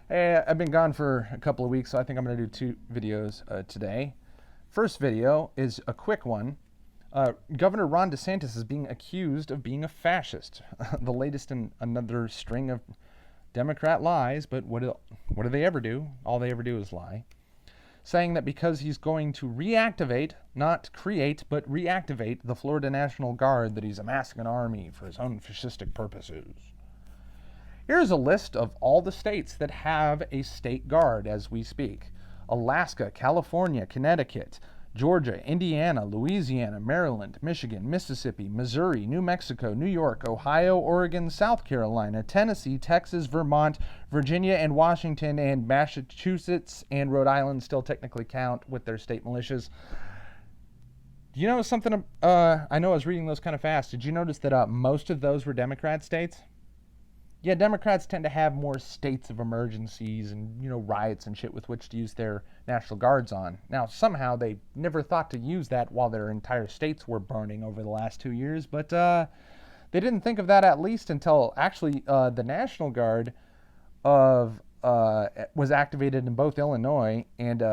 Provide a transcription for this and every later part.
Hey, I've been gone for a couple of weeks, so I think I'm going to do two videos today. First video is a quick one. Governor Ron DeSantis is being accused of being a fascist. The latest in another string of Democrat lies, but what do they ever do? All they ever do is lie. Saying that because he's going to reactivate, not create, but reactivate the Florida National Guard, that he's amassing an army for his own fascistic purposes. Here's a list of all the states that have a state guard as we speak: Alaska, California, Connecticut, Georgia, Indiana, Louisiana, Maryland, Michigan, Mississippi, Missouri, New Mexico, New York, Ohio, Oregon, South Carolina, Tennessee, Texas, Vermont, Virginia, and Washington, and Massachusetts and Rhode Island still technically count with their state militias. Do you know something? I know I was reading those kind of fast. Did you notice that most of those were Democrat states? Yeah, Democrats tend to have more states of emergencies and, riots and shit with which to use their National Guards on. Now, somehow they never thought to use that while their entire states were burning over the last 2 years, but they didn't think of that at least until actually the National Guard was activated in both Illinois and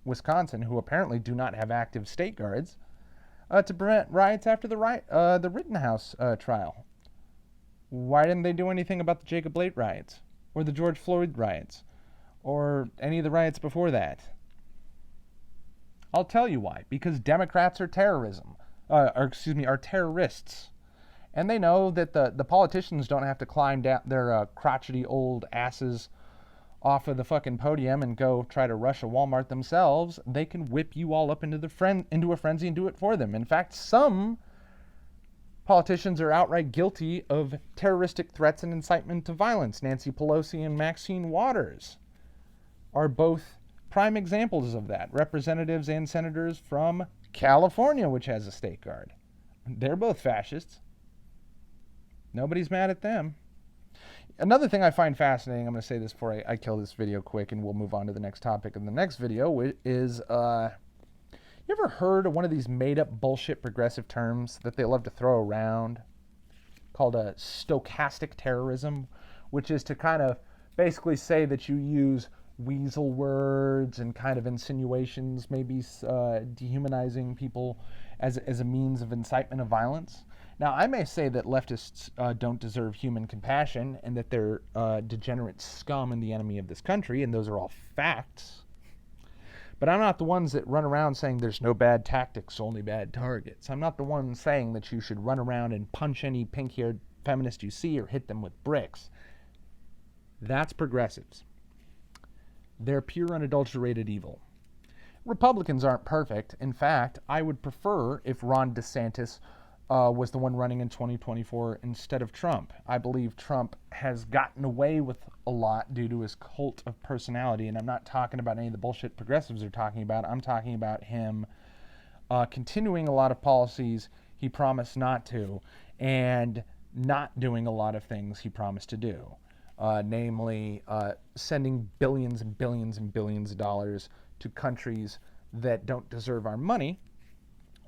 Wisconsin, who apparently do not have active state guards, to prevent riots after the Rittenhouse trial. Why didn't they do anything about the Jacob Blake riots, or the George Floyd riots, or any of the riots before that? I'll tell you why. Because Democrats are are terrorists. And they know that the politicians don't have to climb down their crotchety old asses off of the fucking podium and go try to rush a Walmart themselves. They can whip you all up into a frenzy and do it for them. In fact, some politicians are outright guilty of terroristic threats and incitement to violence. Nancy Pelosi and Maxine Waters are both prime examples of that. Representatives and senators from California, which has a state guard. They're both fascists. Nobody's mad at them. Another thing I find fascinating, I'm going to say this before I kill this video quick, and we'll move on to the next topic in the next video, is you ever heard of one of these made-up bullshit progressive terms that they love to throw around called a stochastic terrorism, which is to kind of basically say that you use weasel words and kind of insinuations, maybe dehumanizing people as a means of incitement of violence? Now, I may say that leftists don't deserve human compassion and that they're degenerate scum and the enemy of this country, and those are all facts. But I'm not the ones that run around saying there's no bad tactics, only bad targets. I'm not the one saying that you should run around and punch any pink-haired feminist you see or hit them with bricks. That's progressives. They're pure unadulterated evil. Republicans aren't perfect. In fact, I would prefer if Ron DeSantis was the one running in 2024 instead of Trump. I believe Trump has gotten away with a lot due to his cult of personality, and I'm not talking about any of the bullshit progressives are talking about. I'm talking about him continuing a lot of policies he promised not to, and not doing a lot of things he promised to do. Namely, sending billions and billions and billions of dollars to countries that don't deserve our money,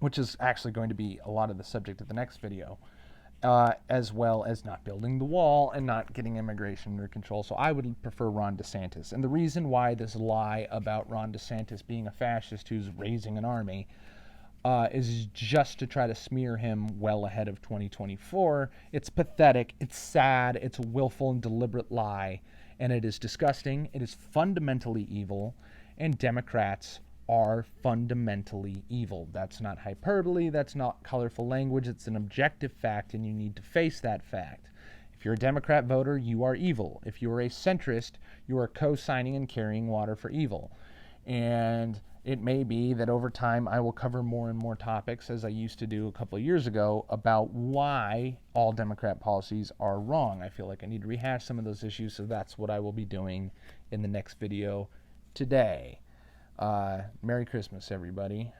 which is actually going to be a lot of the subject of the next video, as well as not building the wall and not getting immigration under control. So I would prefer Ron DeSantis. And the reason why this lie about Ron DeSantis being a fascist who's raising an army is just to try to smear him well ahead of 2024. It's pathetic, it's sad, it's a willful and deliberate lie, and it is disgusting, it is fundamentally evil, and Democrats are fundamentally evil. That's not hyperbole, that's not colorful language, it's an objective fact, and you need to face that fact. If you're a Democrat voter, you are evil. If you are a centrist, you are co-signing and carrying water for evil. And it may be that over time I will cover more and more topics, as I used to do a couple of years ago, about why all Democrat policies are wrong. I feel like I need to rehash some of those issues, so that's what I will be doing in the next video today. Merry Christmas, everybody.